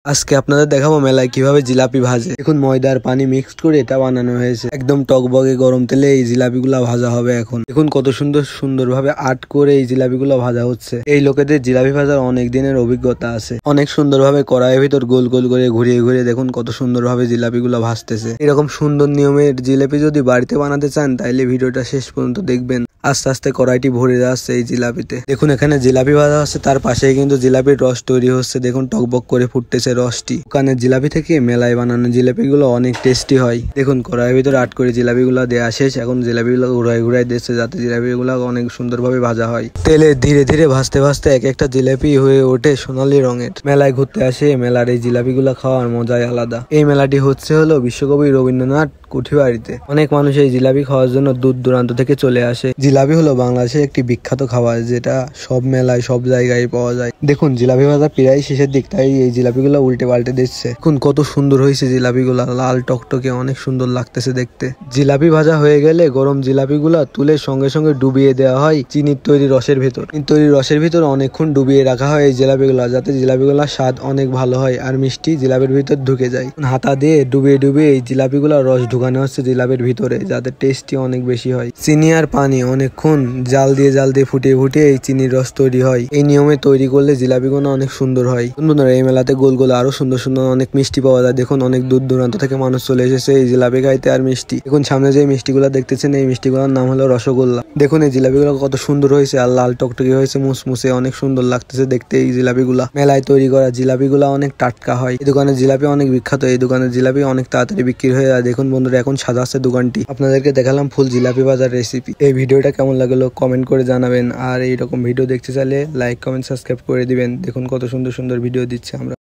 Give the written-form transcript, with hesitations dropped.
আজকে আপনাদের দেখাবো মেলায় কিভাবে জিলাপি ভাজে। এখন ময়দা আর পানি মিক্সড করে এটা বানানো হয়েছে। একদম টকবগে গরম তেলে এই জিলাপিগুলা ভাজা হবে। এখন কত সুন্দরভাবে আর্ট করে এই জিলাপিগুলো ভাজা হচ্ছে। এই লোকেদের জিলাপি ভাজার অনেক দিনের অভিজ্ঞতা আছে। অনেক সুন্দরভাবে কড়াইয়ের ভিতর গোল গোল করে ঘুরিয়ে দেখুন কত সুন্দরভাবে জিলাপিগুলো ভাজতেছে। এরকম সুন্দর নিয়মের জিলাপি যদি বাড়িতে বানাতে চান তাইলে ভিডিওটা শেষ পর্যন্ত দেখবেন। আস্তে আস্তে কড়াইটি ভরে যাচ্ছে এই জিলাপিতে। দেখুন এখানে জিলাপি ভাজা হচ্ছে, তার পাশেই কিন্তু জিলাপির রস তৈরি হচ্ছে। দেখুন টকবক করে ফুটতেছে রসটি। দোকানের জিলাপি থেকে মেলায় বানানো জিলাপিগুলো অনেক টেস্টি হয়। দেখুন কড়াইয়ের ভিতরে আট করে জিলাপিগুলো দেওয়া শেষ। এখন জিলাপিগুলো ঘুরাই দিচ্ছে যাতে জিলাপিগুলো অনেক সুন্দরভাবে ভাজা হয়। তেলে ধীরে ধীরে ভাজতে এক একটা জিলাপি হয়ে ওঠে সোনালী রঙের। মেলায় ঘুরতে আসে মেলার এই জিলাপিগুলো খাওয়ার মজাই আলাদা। এই মেলাটি হলো বিশ্বকবি রবীন্দ্রনাথ কুঠিবাড়িতে। অনেক মানুষ এই জিলাপি খাওয়ার জন্য দূর দূরান্ত থেকে চলে আসে। জিলাপি হলো বাংলাদেশের একটি বিখ্যাত খাবার, যেটা সব মেলায় সব জায়গায় পাওয়া যায়। দেখুন জিলাপি ভাজা প্রায় শেষের দিক, তাই এই জিলাপিগুলো উল্টে পাল্টে দিচ্ছে। দেখুন কত সুন্দর হয়েছে জিলাপিগুলা, লাল টকটকে অনেক সুন্দর লাগতেছে দেখতে। জিলাপি ভাজা হয়ে গেলে গরম জিলাপিগুলা তুলে সঙ্গে সঙ্গে ডুবিয়ে দেওয়া হয় চিনির তৈরি রসের ভিতর। রসের ভিতর অনেকক্ষণ ডুবিয়ে রাখা হয় এই জিলাপিগুলা, যাতে জিলাপিগুলার স্বাদ অনেক ভালো হয় আর মিষ্টি জিলাপির ভিতর ঢুকে যায়। হাতা দিয়ে ডুবিয়ে এই জিলাপিগুলা রস ঢুকানো হচ্ছে জিলাপির ভিতরে, যাতে টেস্টি অনেক বেশি হয়। চিনি আর পানি অনেকক্ষণ জাল দিয়ে ফুটিয়ে এই চিনির রস তৈরি হয়। এই নিয়মে তৈরি করলে জিলাপিগুলো অনেক সুন্দর হয়। বন্ধুরা এই মেলাতে গোল আরো সুন্দর অনেক মিষ্টি পাওয়া যায়। দেখুন অনেক দূর দূরান্ত থেকে মানুষ চলে এসেছে এই জিলাপি খাইতে আর মিষ্টি। দেখুন সামনে যে মিষ্টিগুলো দেখতেছেন এই মিষ্টিগুলোর নাম হলো রসগোল্লা। দেখুন এই জিলাপিগুলো কত সুন্দর হয়েছে আর লাল টকটকে হয়েছে, মুসমুসে অনেক সুন্দর লাগতেছে দেখতে। এই জিলাপিগুলা মেলায় তৈরি করা জিলাপিগুলা অনেক টাটকা হয়। এই দোকানের জিলাপি অনেক বিখ্যাত। এই দোকানের জিলাপি অনেক তাড়াতাড়ি বিক্রি হয়ে যায়। দেখুন বন্ধুরা এখন সাজাচ্ছে দোকানটি। আপনাদেরকে দেখালাম ফুল জিলাপি ভাজার রেসিপি। এই ভিডিওটা কেমন লাগলো কমেন্ট করে জানাবেন। আর এইরকম ভিডিও দেখতে চাইলে লাইক কমেন্ট সাবস্ক্রাইব করে দিবেন। দেখুন কত সুন্দর ভিডিও দিচ্ছে আমরা।